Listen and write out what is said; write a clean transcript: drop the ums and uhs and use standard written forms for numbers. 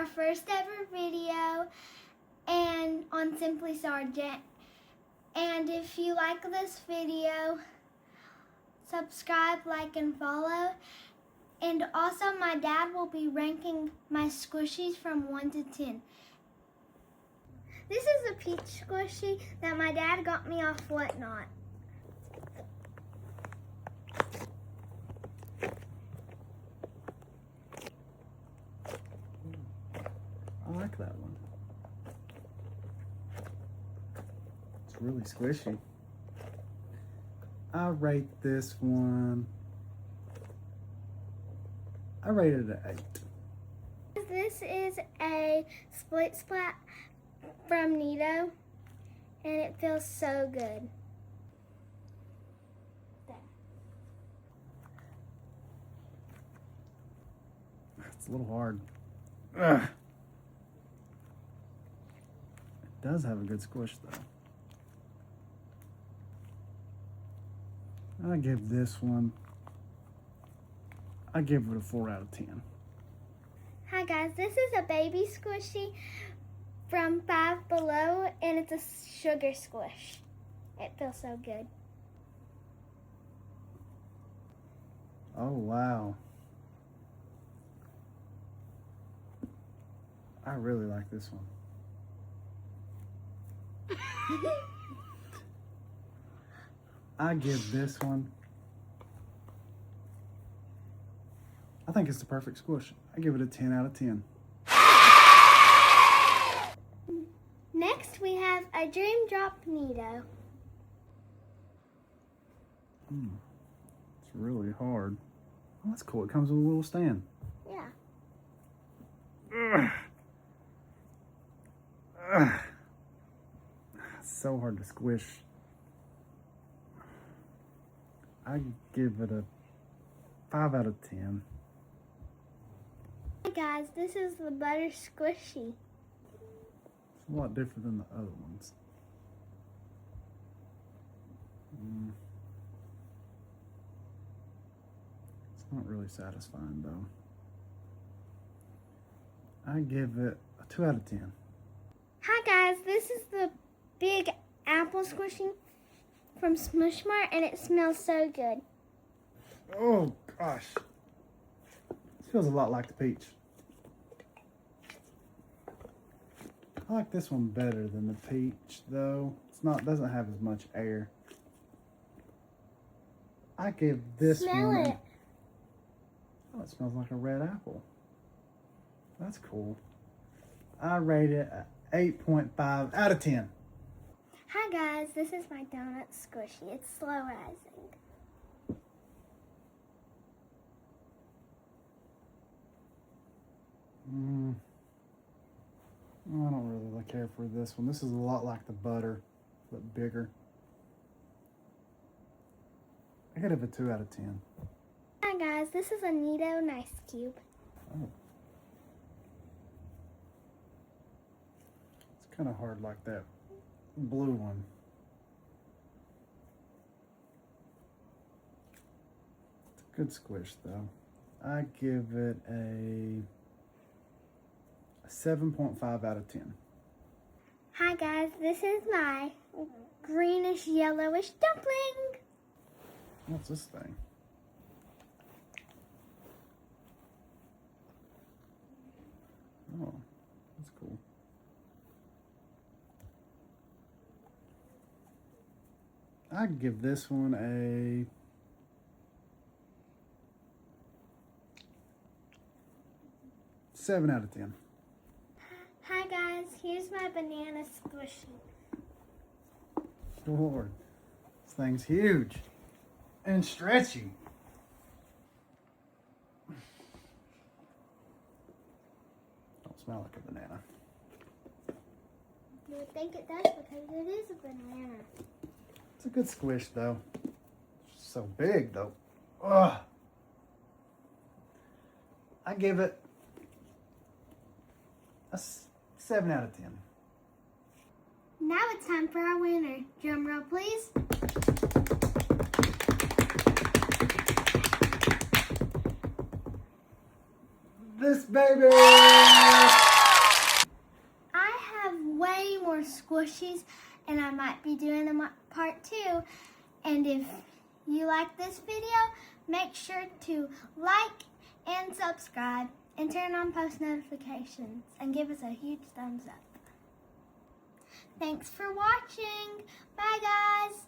our first ever video and on Simply Sergeant. And if you like this video, subscribe, like, and follow. And also my dad will be ranking my squishies from 1 to 10. This is a peach squishy that my dad got me off Whatnot. I like that one. It's really squishy. I rate this one. I rate it an 8. This is a split splat from Nito, and it feels so good. It's a little hard. Ugh. It does have a good squish though. I give this one, I give it a 4 out of 10. Hi guys, this is a baby squishy from Five Below, and it's a sugar squish. It feels so good. Oh wow. I really like this one. I give this one, I think it's the perfect squish. I give it a 10 out of 10. Next we have a Dream Drop Nito. It's really hard. Oh, that's cool. It comes with a little stand. Yeah. Ugh. Ugh. It's so hard to squish. I give it a 5 out of 10. Hi guys, this is the Butter Squishy. It's a lot different than the other ones. It's not really satisfying though. I give it a 2 out of 10. Hi guys, this is the Big Apple Squishy from Smush Mart, and it smells so good. Oh gosh. This feels a lot like the peach. I like this one better than the peach though. Doesn't have as much air. I give this Smell one. it. Oh, it smells like a red apple. That's cool. I rate it a 8.5 out of 10. Hi guys, this is my donut squishy. It's slow rising. I don't really care for this one. This is a lot like the butter, but bigger. I give it a 2 out of 10. Hi guys, this is a Nito Nice Cube. Oh. It's kind of hard like that blue one. It's a good squish though. I give it a 7.5 out of 10. Hi guys, this is my greenish yellowish dumpling. What's this thing? Oh, that's cool. I'd give this one a 7 out of 10. Hi guys, here's my banana squishy. Lord, this thing's huge and stretchy. Don't smell like a banana. You would think it does because it is a banana. It's a good squish though. It's so big though. Ugh. I give it a 7 out of 10. Now it's time for our winner. Drum roll, please. This baby! more squishies, and I might be doing a part 2. And if you like this video, make sure to like and subscribe and turn on post notifications and give us a huge thumbs up. Thanks for watching. Bye, guys.